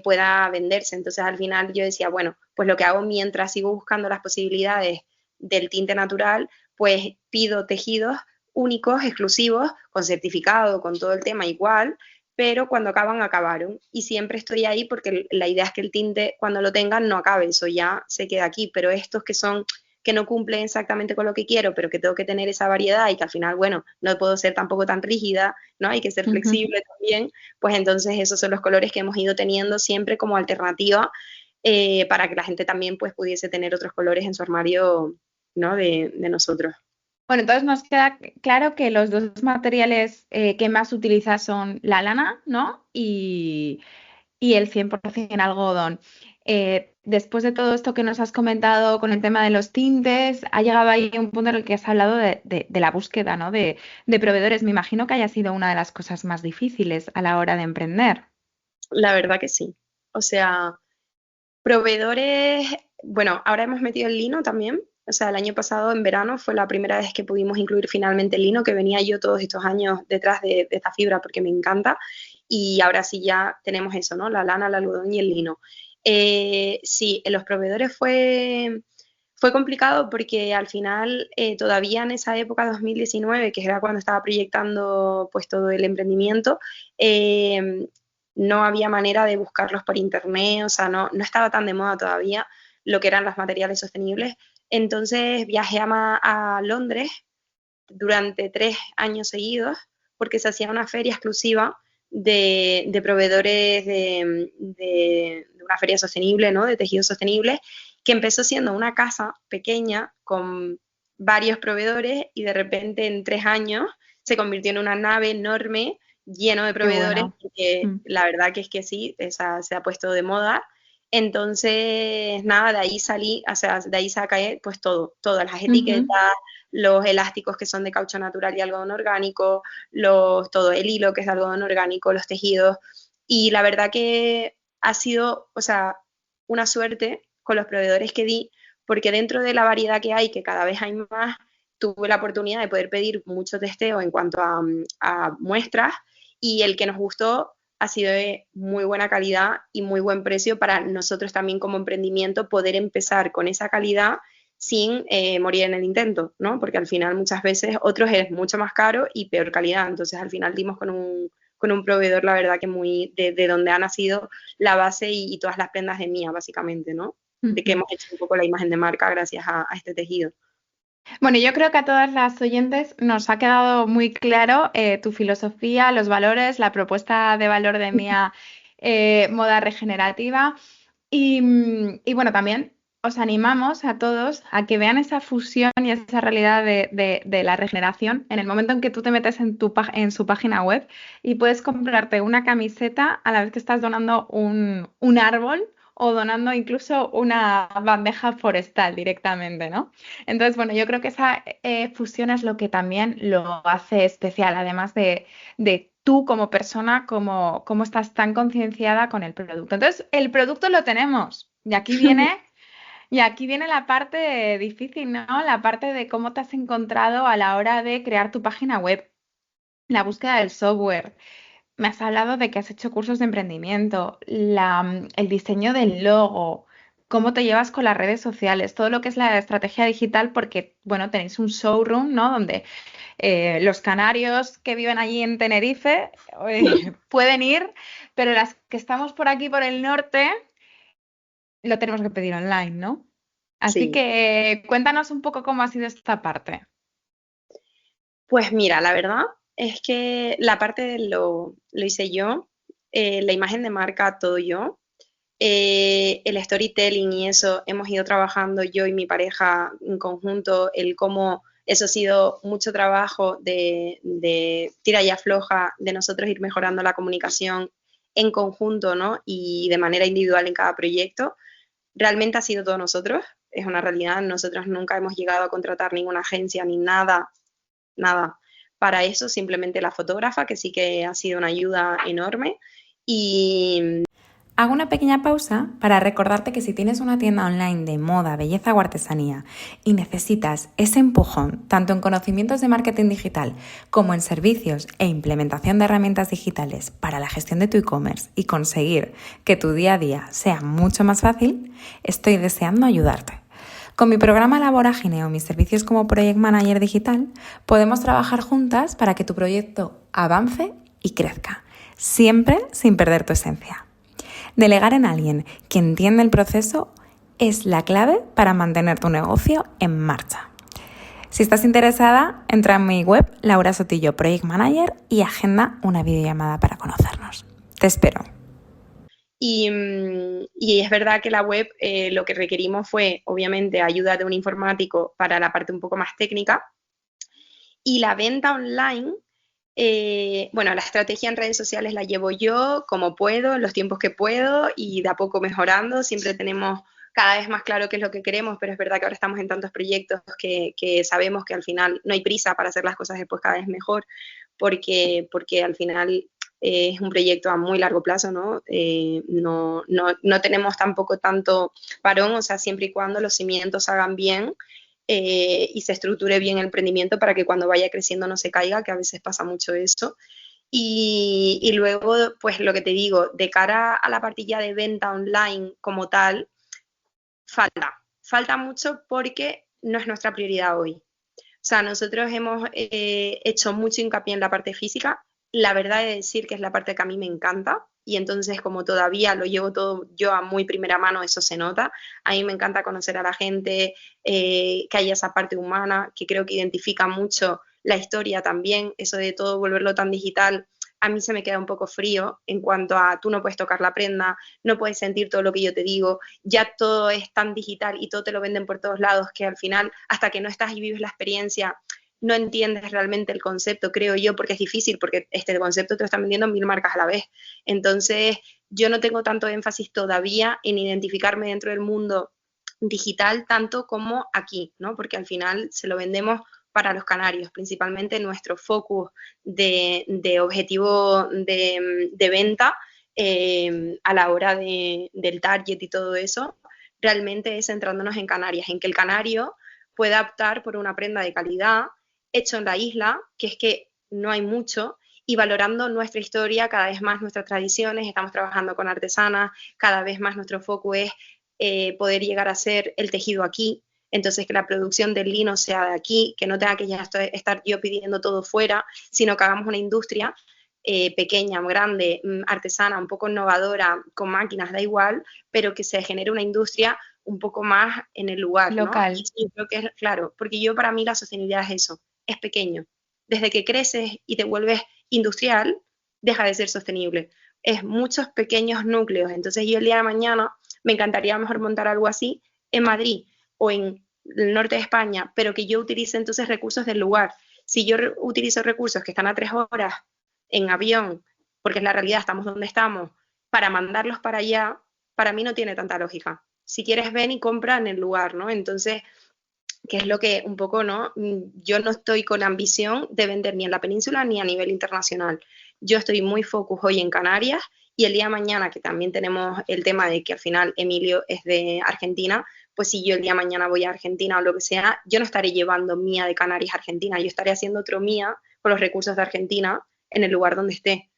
pueda venderse. Entonces al final yo decía, bueno, pues lo que hago mientras sigo buscando las posibilidades del tinte natural, pues pido tejidos únicos, exclusivos, con certificado, con todo el tema igual, pero cuando acaban, acabaron. Y siempre estoy ahí porque la idea es que el tinte, cuando lo tengan, no acabe, eso ya se queda aquí, pero estos que no cumplen exactamente con lo que quiero, pero que tengo que tener esa variedad y que al final, bueno, no puedo ser tampoco tan rígida, ¿no? Hay que ser flexible también, pues entonces esos son los colores que hemos ido teniendo siempre como alternativa para que la gente también pues pudiese tener otros colores en su armario, ¿no? De nosotros. Bueno, entonces nos queda claro que los dos materiales que más utilizas son la lana, ¿no? Y el 100% algodón. Después de todo esto que nos has comentado con el tema de los tintes, ha llegado ahí un punto en el que has hablado de la búsqueda, ¿no? De proveedores. Me imagino que haya sido una de las cosas más difíciles a la hora de emprender. La verdad que sí. O sea, proveedores, bueno, ahora hemos metido el lino también. O sea, el año pasado en verano fue la primera vez que pudimos incluir finalmente el lino, que venía yo todos estos años detrás de esta fibra porque me encanta. Y ahora sí ya tenemos eso, ¿no? La lana, el algodón y el lino. Sí, en los proveedores fue complicado porque al final todavía en esa época 2019, que era cuando estaba proyectando pues todo el emprendimiento, no había manera de buscarlos por internet, o sea, no estaba tan de moda todavía lo que eran los materiales sostenibles. Entonces viajé a Londres durante 3 años seguidos porque se hacía una feria exclusiva de proveedores de una feria sostenible, ¿no? De tejidos sostenibles, que empezó siendo una casa pequeña con varios proveedores y de repente en 3 años se convirtió en una nave enorme lleno de Qué proveedores, bueno. porque Mm. la verdad que es que sí, se ha puesto de moda. Entonces, nada, de ahí salí, o sea, de ahí saqué pues todo, todas las etiquetas, Ujú. los elásticos que son de caucho natural y algodón orgánico, todo el hilo que es de algodón orgánico, los tejidos. Y la verdad que ha sido, o sea, una suerte con los proveedores que di, porque dentro de la variedad que hay, que cada vez hay más, tuve la oportunidad de poder pedir mucho testeo en cuanto a muestras y el que nos gustó ha sido de muy buena calidad y muy buen precio para nosotros también como emprendimiento poder empezar con esa calidad sin morir en el intento, ¿no? Porque al final muchas veces otros es mucho más caro y peor calidad, entonces al final dimos con un proveedor, la verdad que muy, de donde ha nacido la base y todas las prendas de mía, básicamente, ¿no? De que Ujú. hemos hecho un poco la imagen de marca gracias a este tejido. Bueno, yo creo que a todas las oyentes nos ha quedado muy claro tu filosofía, los valores, la propuesta de valor de Mía Moda Regenerativa. Y bueno, también os animamos a todos a que vean esa fusión y esa realidad de la regeneración en el momento en que tú te metes en su página web y puedes comprarte una camiseta a la vez que estás donando un árbol o donando incluso una bandeja forestal directamente, ¿no? Entonces, bueno, yo creo que esa fusión es lo que también lo hace especial, además de tú como persona, cómo estás tan concienciada con el producto. Entonces, el producto lo tenemos. Y aquí viene la parte difícil, ¿no? La parte de cómo te has encontrado a la hora de crear tu página web, la búsqueda del software. Me has hablado de que has hecho cursos de emprendimiento, el diseño del logo, cómo te llevas con las redes sociales, todo lo que es la estrategia digital, porque, bueno, tenéis un showroom, ¿no? Donde los canarios que viven allí en Tenerife pueden ir, pero las que estamos por aquí, por el norte, lo tenemos que pedir online, ¿no? Así Sí. que cuéntanos un poco cómo ha sido esta parte. Pues mira, la verdad es que la parte lo hice yo, la imagen de marca todo yo, el storytelling y eso hemos ido trabajando yo y mi pareja en conjunto, el cómo eso ha sido mucho trabajo de tira y afloja, de nosotros ir mejorando la comunicación en conjunto, ¿no? Y de manera individual en cada proyecto. Realmente ha sido todo nosotros, es una realidad, nosotros nunca hemos llegado a contratar ninguna agencia ni nada, nada. Para eso simplemente la fotógrafa, que sí que ha sido una ayuda enorme. Y hago una pequeña pausa para recordarte que si tienes una tienda online de moda, belleza o artesanía y necesitas ese empujón tanto en conocimientos de marketing digital como en servicios e implementación de herramientas digitales para la gestión de tu e-commerce y conseguir que tu día a día sea mucho más fácil, estoy deseando ayudarte. Con mi programa La Vorágine o mis servicios como Project Manager Digital, podemos trabajar juntas para que tu proyecto avance y crezca, siempre sin perder tu esencia. Delegar en alguien que entiende el proceso es la clave para mantener tu negocio en marcha. Si estás interesada, entra en mi web Laura Sotillo Project Manager y agenda una videollamada para conocernos. Te espero. Y es verdad que la web lo que requerimos fue, obviamente, ayuda de un informático para la parte un poco más técnica. Y la venta online, bueno, la estrategia en redes sociales la llevo yo como puedo, en los tiempos que puedo y de a poco mejorando. Siempre tenemos cada vez más claro qué es lo que queremos, pero es verdad que ahora estamos en tantos proyectos que sabemos que al final no hay prisa para hacer las cosas después cada vez mejor, porque al final es un proyecto a muy largo plazo, ¿no? No tenemos tampoco tanto parón, o sea, siempre y cuando los cimientos se hagan bien y se estructure bien el emprendimiento para que cuando vaya creciendo no se caiga, que a veces pasa mucho eso. Y luego, pues lo que te digo, de cara a la partilla de venta online como tal, falta mucho porque no es nuestra prioridad hoy. O sea, nosotros hemos hecho mucho hincapié en la parte física. La verdad es decir que es la parte que a mí me encanta y entonces como todavía lo llevo todo yo a muy primera mano, eso se nota. A mí me encanta conocer a la gente, que haya esa parte humana, que creo que identifica mucho la historia también, eso de todo volverlo tan digital. A mí se me queda un poco frío en cuanto a tú no puedes tocar la prenda, no puedes sentir todo lo que yo te digo, ya todo es tan digital y todo te lo venden por todos lados que al final, hasta que no estás y vives la experiencia, no entiendes realmente el concepto, creo yo, porque es difícil, porque este concepto te lo están vendiendo 1000 marcas a la vez. Entonces, yo no tengo tanto énfasis todavía en identificarme dentro del mundo digital tanto como aquí, ¿no? Porque al final se lo vendemos para los canarios, principalmente nuestro focus de objetivo de venta a la hora del target y todo eso, realmente es centrándonos en Canarias, en que el canario pueda optar por una prenda de calidad hecho en la isla, que es que no hay mucho, y valorando nuestra historia, cada vez más nuestras tradiciones, estamos trabajando con artesanas, cada vez más nuestro foco es poder llegar a ser el tejido aquí, entonces que la producción del lino sea de aquí, que no tenga que ya estar yo pidiendo todo fuera, sino que hagamos una industria pequeña, grande, artesana, un poco innovadora, con máquinas, da igual, pero que se genere una industria un poco más en el lugar, Local. ¿no? Y yo creo que es claro, porque yo para mí la sostenibilidad es eso, es pequeño. Desde que creces y te vuelves industrial, deja de ser sostenible. Es muchos pequeños núcleos. Entonces yo el día de mañana me encantaría mejor montar algo así en Madrid o en el norte de España, pero que yo utilice entonces recursos del lugar. Si yo utilizo recursos que están a 3 horas en avión, porque es la realidad, estamos donde estamos, para mandarlos para allá, para mí no tiene tanta lógica. Si quieres, ven y compra en el lugar, ¿no? Entonces, que es lo que un poco, ¿no? Yo no estoy con ambición de vender ni en la península ni a nivel internacional. Yo estoy muy focus hoy en Canarias y el día de mañana, que también tenemos el tema de que al final Emilio es de Argentina, pues si yo el día de mañana voy a Argentina o lo que sea, yo no estaré llevando mía de Canarias a Argentina, yo estaré haciendo otro mía con los recursos de Argentina en el lugar donde esté.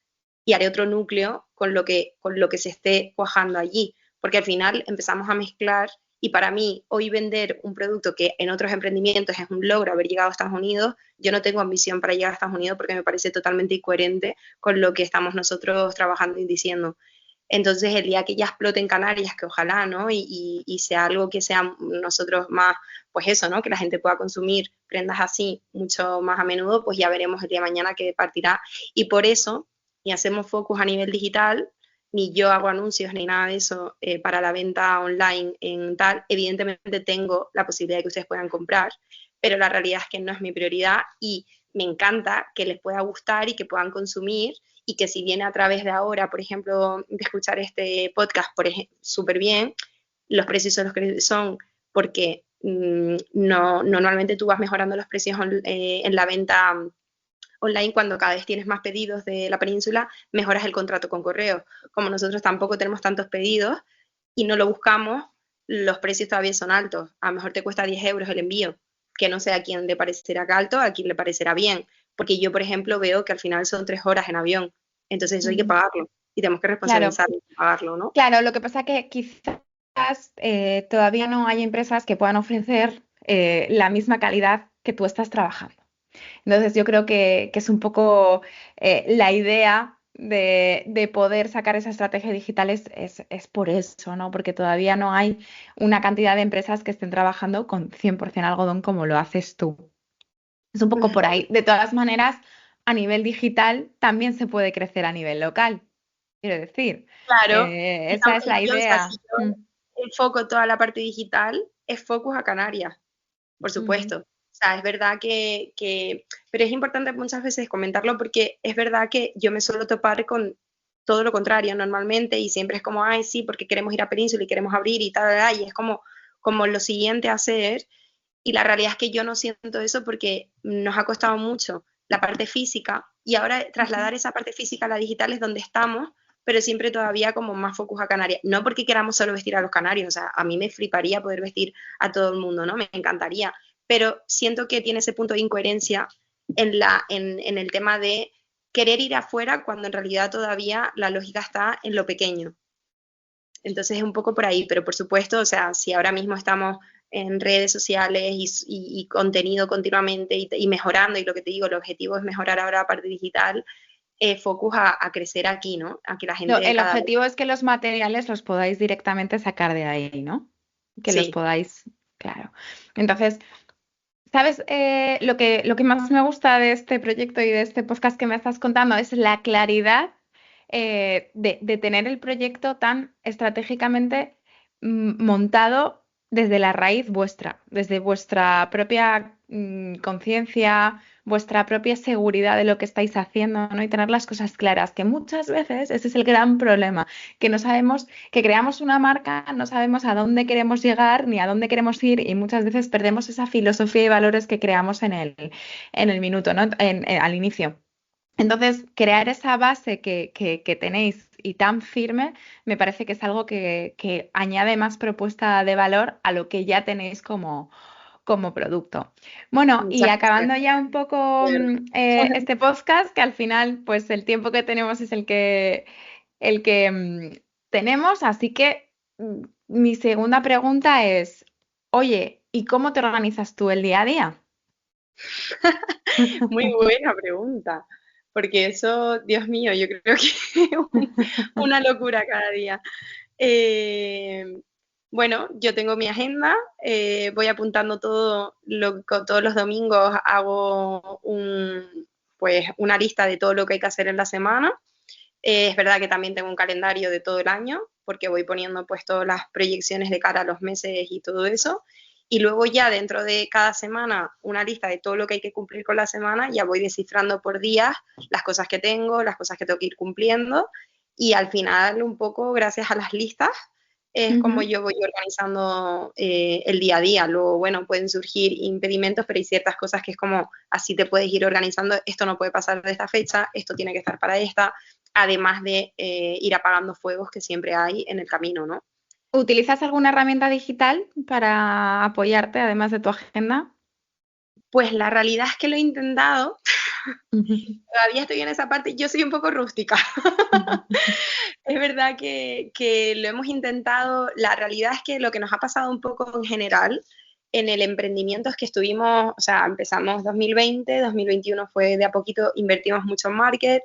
y haré otro núcleo con lo que se esté cuajando allí, porque al final empezamos a mezclar y para mí hoy vender un producto que en otros emprendimientos es un logro haber llegado a Estados Unidos, yo no tengo ambición para llegar a Estados Unidos porque me parece totalmente incoherente con lo que estamos nosotros trabajando y diciendo. Entonces, el día que ya explote en Canarias, que ojalá, ¿no? Y sea algo que sea nosotros más, pues eso, ¿no? Que la gente pueda consumir prendas así mucho más a menudo, pues ya veremos el día de mañana que partirá. Y por eso, ni hacemos focus a nivel digital, ni yo hago anuncios ni nada de eso para la venta online en tal. Evidentemente tengo la posibilidad de que ustedes puedan comprar, pero la realidad es que no es mi prioridad y me encanta que les pueda gustar y que puedan consumir y que si viene a través de ahora, por ejemplo, de escuchar este podcast, súper bien, los precios son los que son porque no, normalmente tú vas mejorando los precios en la venta online cuando cada vez tienes más pedidos de la península, mejoras el contrato con correo. Como nosotros tampoco tenemos tantos pedidos y no lo buscamos, los precios todavía son altos. A lo mejor te cuesta 10 euros el envío, que no sé a quién le parecerá alto, a quién le parecerá bien. Porque yo, por ejemplo, veo que al final son 3 horas en avión. Entonces eso hay que pagarlo y tenemos que Claro, responsabilizarnos y pagarlo, ¿no? claro, lo que pasa es que quizás todavía no hay empresas que puedan ofrecer la misma calidad que tú estás trabajando. Entonces yo creo que es un poco la idea de poder sacar esa estrategia digital es por eso, ¿no? Porque todavía no hay una cantidad de empresas que estén trabajando con 100% algodón como lo haces tú. Es un poco por ahí. De todas maneras, a nivel digital también se puede crecer a nivel local. Quiero decir, Claro, esa es la yo, o sea, si idea. yo enfoco toda la parte digital, es focus a Canarias. Por Ujú. supuesto. O sea, es verdad pero es importante muchas veces comentarlo porque es verdad que yo me suelo topar con todo lo contrario normalmente y siempre es como, ay, sí, porque queremos ir a Península y queremos abrir y tal, y es como lo siguiente a hacer. Y la realidad es que yo no siento eso porque nos ha costado mucho la parte física y ahora Ujú. trasladar esa parte física a la digital es donde estamos, pero siempre todavía como más focus a Canarias. No porque queramos solo vestir a los canarios, o sea, a mí me fliparía poder vestir a todo el mundo, ¿no? Me encantaría, pero siento que tiene ese punto de incoherencia en el tema de querer ir afuera cuando en realidad todavía la lógica está en lo pequeño. Entonces es un poco por ahí, pero por supuesto, o sea, si ahora mismo estamos en redes sociales y contenido continuamente y mejorando, y lo que te digo, el objetivo es mejorar ahora la parte digital, focus a crecer aquí, ¿no? A que la No, gente el cada vez... objetivo es que los materiales los podáis directamente sacar de ahí, ¿no? Que los Sí, podáis, claro. Entonces, ¿sabes? Lo que más me gusta de este proyecto y de este podcast que me estás contando es la claridad de tener el proyecto tan estratégicamente montado desde la raíz vuestra, desde vuestra propia conciencia, vuestra propia seguridad de lo que estáis haciendo, ¿no? Y tener las cosas claras, que muchas veces ese es el gran problema, que no sabemos, que creamos una marca, no sabemos a dónde queremos llegar ni a dónde queremos ir y muchas veces perdemos esa filosofía y valores que creamos en el minuto, ¿no? Al inicio. Entonces, crear esa base que tenéis y tan firme, me parece que es algo que añade más propuesta de valor a lo que ya tenéis como producto. Bueno, y muchas gracias. acabando ya un poco De verdad. este podcast, que al final, pues el tiempo que tenemos es el que tenemos, así que mi segunda pregunta es, oye, ¿y cómo te organizas tú el día a día? Muy buena pregunta, porque eso, Dios mío, yo creo que es una locura cada día. Eh, bueno, yo tengo mi agenda, voy apuntando todo, todos los domingos hago pues, una lista de todo lo que hay que hacer en la semana. Es verdad que también tengo un calendario de todo el año, porque voy poniendo pues todas las proyecciones de cara a los meses y todo eso. Y luego ya dentro de cada semana una lista de todo lo que hay que cumplir con la semana, ya voy descifrando por días las cosas que tengo, las cosas que tengo que ir cumpliendo y al final un poco gracias a las listas es como Ujú. yo voy organizando el día a día. Luego, bueno, pueden surgir impedimentos, pero hay ciertas cosas que es como así te puedes ir organizando, esto no puede pasar de esta fecha, esto tiene que estar para esta, además de ir apagando fuegos que siempre hay en el camino, ¿no? ¿Utilizas alguna herramienta digital para apoyarte, además de tu agenda? Pues la realidad es que lo he intentado, Todavía estoy en esa parte, yo soy un poco rústica. Es verdad que lo hemos intentado, la realidad es que lo que nos ha pasado un poco en general en el emprendimiento es que estuvimos, o sea, empezamos 2020, 2021 fue de a poquito, invertimos mucho en market,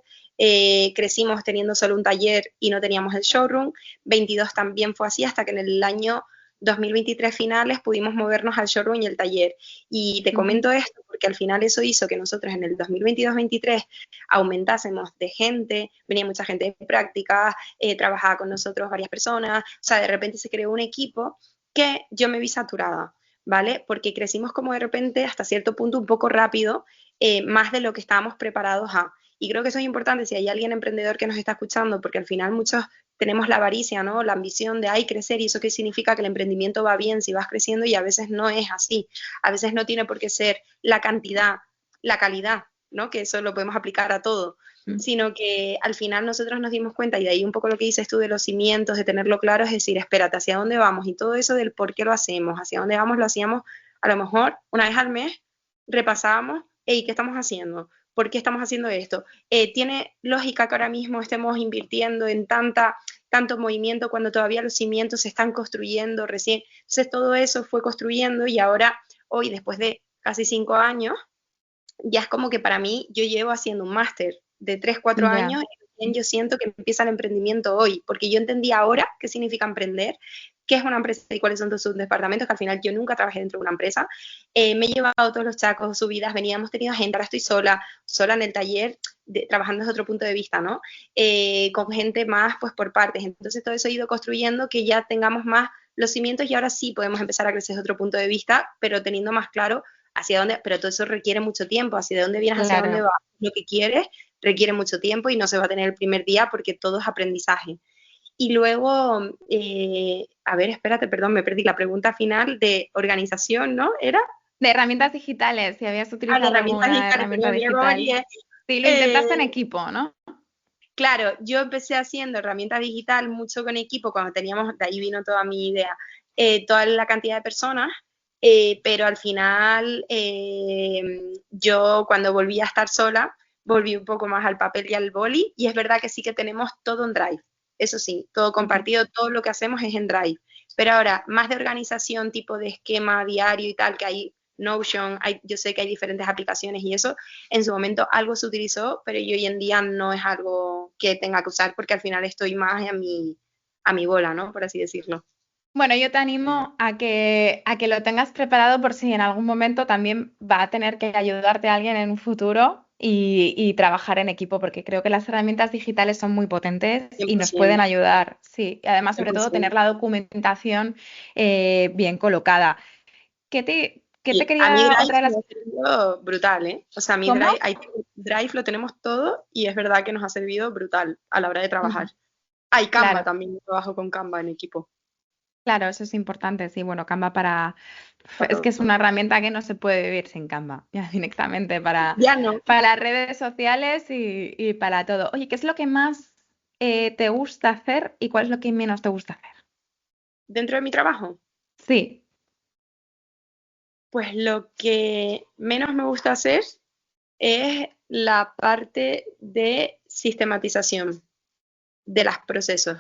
crecimos teniendo solo un taller y no teníamos el showroom, 22 también fue así hasta que en el año 2023 finales pudimos movernos al showroom y el taller. Y te comento esto porque al final eso hizo que nosotros en el 2022-23 aumentásemos de gente, venía mucha gente de prácticas, trabajaba con nosotros varias personas, o sea, de repente se creó un equipo que yo me vi saturada, ¿vale? Porque crecimos como de repente hasta cierto punto un poco rápido, más de lo que estábamos preparados a. Y creo que eso es importante si hay alguien emprendedor que nos está escuchando, porque al final muchos tenemos la avaricia, ¿no? La ambición de, ay, crecer, y eso qué significa que el emprendimiento va bien si vas creciendo, y a veces no es así. A veces no tiene por qué ser la cantidad, la calidad, ¿no? Que eso lo podemos aplicar a todo, sino que al final nosotros nos dimos cuenta, y de ahí un poco lo que dices tú de los cimientos, de tenerlo claro, es decir, espérate, ¿hacia dónde vamos? Y todo eso del por qué lo hacemos, hacia dónde vamos, lo hacíamos a lo mejor una vez al mes, repasábamos, hey, ¿qué estamos haciendo? ¿Por qué estamos haciendo esto? ¿Tiene lógica que ahora mismo estemos invirtiendo en tanto movimiento cuando todavía los cimientos se están construyendo recién? Entonces todo eso fue construyendo, y ahora, hoy, después de casi 5 años, ya es como que para mí yo llevo haciendo un máster de 3 4 años, y yo siento que empieza el emprendimiento hoy, porque yo entendí ahora qué significa emprender, qué es una empresa y cuáles son sus departamentos, que al final yo nunca trabajé dentro de una empresa. Me he llevado todos los chacos, subidas, veníamos teniendo gente, ahora estoy sola en el taller, trabajando desde otro punto de vista, ¿no? Con gente más, pues, por partes. Entonces todo eso ha ido construyendo que ya tengamos más los cimientos, y ahora sí podemos empezar a crecer desde otro punto de vista, pero teniendo más claro hacia dónde, pero todo eso requiere mucho tiempo, hacia dónde vienes, hacia dónde vas, lo que quieres, requiere mucho tiempo y no se va a tener el primer día porque todo es aprendizaje. Y luego, a ver, espérate, perdón, me perdí la pregunta final de organización, ¿no? ¿Era? De herramientas digitales, si habías utilizado alguna herramienta digital. Sí, lo intentaste en equipo, ¿no? Claro, yo empecé haciendo herramientas digital mucho con equipo cuando teníamos, de ahí vino toda mi idea, toda la cantidad de personas, pero al final yo cuando volví a estar sola, volví un poco más al papel y al boli, y es verdad que sí que tenemos todo en Drive, eso sí, todo compartido, todo lo que hacemos es en Drive, pero ahora más de organización, tipo de esquema diario y tal, que hay Notion, yo sé que hay diferentes aplicaciones y eso, en su momento algo se utilizó, pero yo hoy en día no es algo que tenga que usar porque al final estoy más a mi bola, ¿no? Por así decirlo. Bueno, yo te animo a que lo tengas preparado por si en algún momento también va a tener que ayudarte a alguien en un futuro y trabajar en equipo, porque creo que las herramientas digitales son muy potentes y nos pueden ayudar. Sí, y además, sobre todo, tener la documentación bien colocada. ¿Qué te quería? A mí Drive me ha servido brutal, ¿eh? O sea, a mí Drive lo tenemos todo y es verdad que nos ha servido brutal a la hora de trabajar. Hay Canva también, yo trabajo con Canva en equipo. Claro, eso es importante, sí, bueno, Canva es que es una herramienta que no se puede vivir sin Canva, ya directamente para las redes sociales y para todo. Oye, ¿qué es lo que más te gusta hacer y cuál es lo que menos te gusta hacer? ¿Dentro de mi trabajo? Sí. Pues lo que menos me gusta hacer es la parte de sistematización de los procesos.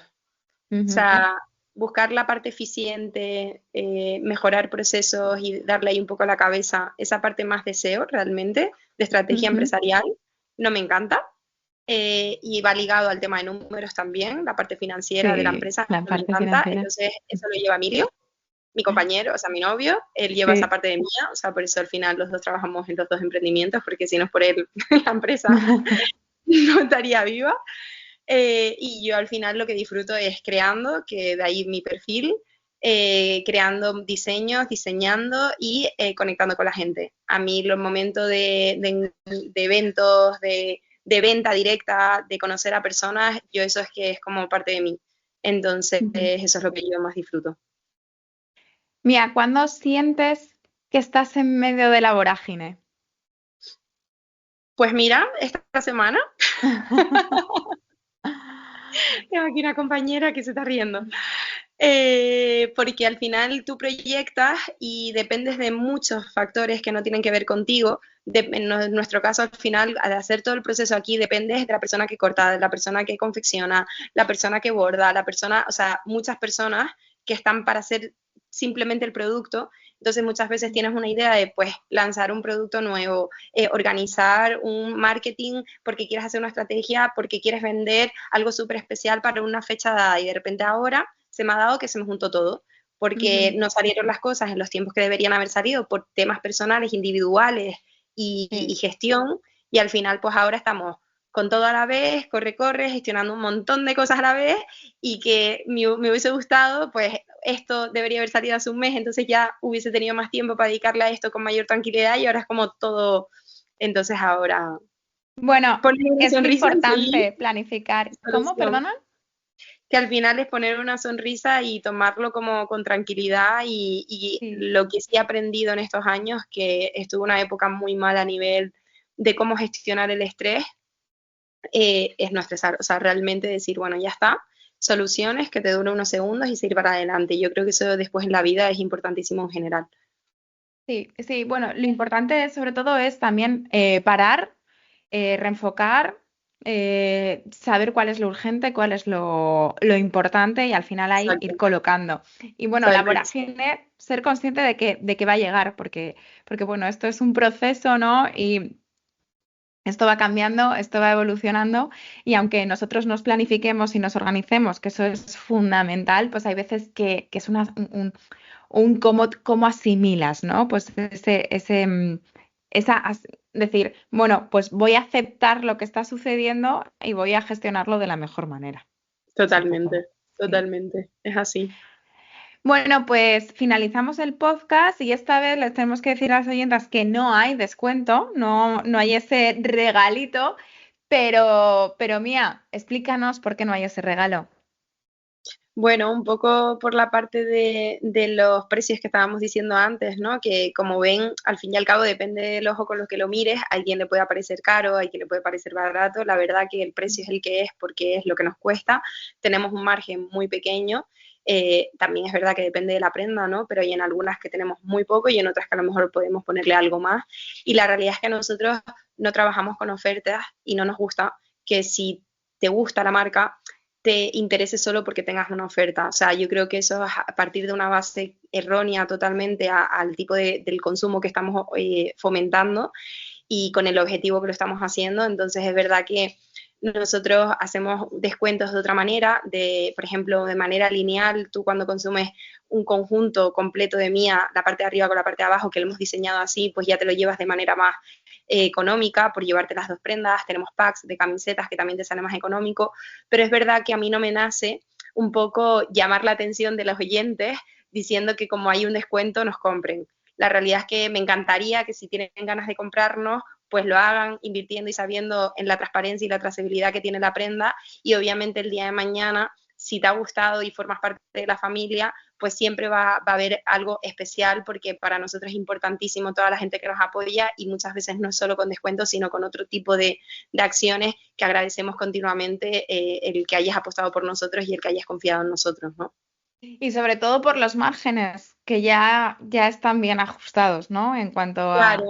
O sea, buscar la parte eficiente, mejorar procesos y darle ahí un poco a la cabeza, esa parte más de SEO realmente, de estrategia empresarial, no me encanta. Y va ligado al tema de números también, la parte financiera de la empresa, no me encanta. Entonces, eso lo lleva Emilio, mi compañero, o sea, mi novio, él lleva esa parte de mía, o sea, por eso al final los dos trabajamos en los dos emprendimientos, porque si no es por él, la empresa no estaría viva. Y yo al final lo que disfruto es creando, que de ahí mi perfil, creando diseños, diseñando y conectando con la gente. A mí los momentos de eventos, de venta directa, de conocer a personas, yo eso es que es como parte de mí. Entonces, eso es lo que yo más disfruto. Mira, ¿cuándo sientes que estás en medio de la vorágine? Pues mira, esta semana tengo aquí una compañera que se está riendo. Porque al final tú proyectas y dependes de muchos factores que no tienen que ver contigo, en nuestro caso, al final, al hacer todo el proceso aquí, depende de la persona que corta, de la persona que confecciona, la persona que borda, la persona, o sea, muchas personas que están para hacer simplemente el producto. Entonces muchas veces tienes una idea de pues lanzar un producto nuevo, organizar un marketing porque quieres hacer una estrategia, porque quieres vender algo súper especial para una fecha dada y de repente ahora se me ha dado que se me juntó todo porque no salieron las cosas en los tiempos que deberían haber salido por temas personales, individuales y gestión, y al final pues ahora estamos con todo a la vez, corre, gestionando un montón de cosas a la vez, y que me hubiese gustado, pues esto debería haber salido hace un mes, entonces ya hubiese tenido más tiempo para dedicarle a esto con mayor tranquilidad, y ahora es como todo, entonces ahora... Bueno, es importante planificar. ¿Cómo, perdona? Que al final es poner una sonrisa y tomarlo como con tranquilidad y lo que sí he aprendido en estos años, que estuve una época muy mala a nivel de cómo gestionar el estrés, es no estresar, o sea, realmente decir, bueno, ya está, soluciones que te duren unos segundos y seguir para adelante. Yo creo que eso después en la vida es importantísimo en general. Sí, sí, bueno, lo importante sobre todo es también parar, reenfocar, saber cuál es lo urgente, cuál es lo importante y al final ahí ir colocando. Y bueno, la vorágine, ser consciente de que va a llegar, porque bueno, esto es un proceso, ¿no? Y esto va cambiando, esto va evolucionando y aunque nosotros nos planifiquemos y nos organicemos, que eso es fundamental, pues hay veces que es un cómo asimilas, ¿no? Pues decir, bueno, pues voy a aceptar lo que está sucediendo y voy a gestionarlo de la mejor manera. Totalmente, totalmente, es así. Bueno, pues finalizamos el podcast y esta vez les tenemos que decir a las oyentas que no hay descuento, no hay ese regalito, pero Mía, explícanos por qué no hay ese regalo. Bueno, un poco por la parte de los precios que estábamos diciendo antes, ¿no? Que como ven, al fin y al cabo depende del ojo con los que lo mires, a quien le puede parecer caro, a quien le puede parecer barato, la verdad que el precio es el que es porque es lo que nos cuesta, tenemos un margen muy pequeño, también es verdad que depende de la prenda, ¿no? Pero hay en algunas que tenemos muy poco y en otras que a lo mejor podemos ponerle algo más, y la realidad es que nosotros no trabajamos con ofertas y no nos gusta que si te gusta la marca, te interese solo porque tengas una oferta. O sea, yo creo que eso es a partir de una base errónea totalmente al tipo del consumo que estamos fomentando y con el objetivo que lo estamos haciendo. Entonces es verdad que nosotros hacemos descuentos de otra manera, por ejemplo, de manera lineal. Tú cuando consumes un conjunto completo de Mía, la parte de arriba con la parte de abajo, que lo hemos diseñado así, pues ya te lo llevas de manera más económica por llevarte las dos prendas. Tenemos packs de camisetas que también te sale más económico, pero es verdad que a mí no me nace un poco llamar la atención de los oyentes diciendo que como hay un descuento nos compren. La realidad es que me encantaría que si tienen ganas de comprarnos, pues lo hagan invirtiendo y sabiendo en la transparencia y la trazabilidad que tiene la prenda, y obviamente el día de mañana, si te ha gustado y formas parte de la familia, pues siempre va a haber algo especial, porque para nosotros es importantísimo toda la gente que nos apoya, y muchas veces no solo con descuentos, sino con otro tipo de acciones que agradecemos continuamente, el que hayas apostado por nosotros y el que hayas confiado en nosotros, ¿no? Y sobre todo por los márgenes, que ya están bien ajustados, ¿no? En cuanto a...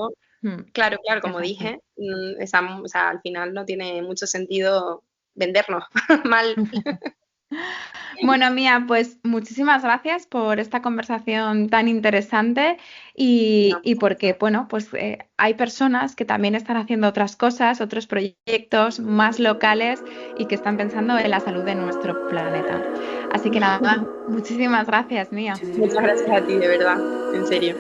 Claro, como dije, o sea, al final no tiene mucho sentido vendernos mal. Bueno, Mía, pues muchísimas gracias por esta conversación tan interesante y porque, bueno, pues hay personas que también están haciendo otras cosas, otros proyectos más locales y que están pensando en la salud de nuestro planeta. Así que nada, muchísimas gracias, Mía. Muchas gracias a ti, de verdad, en serio.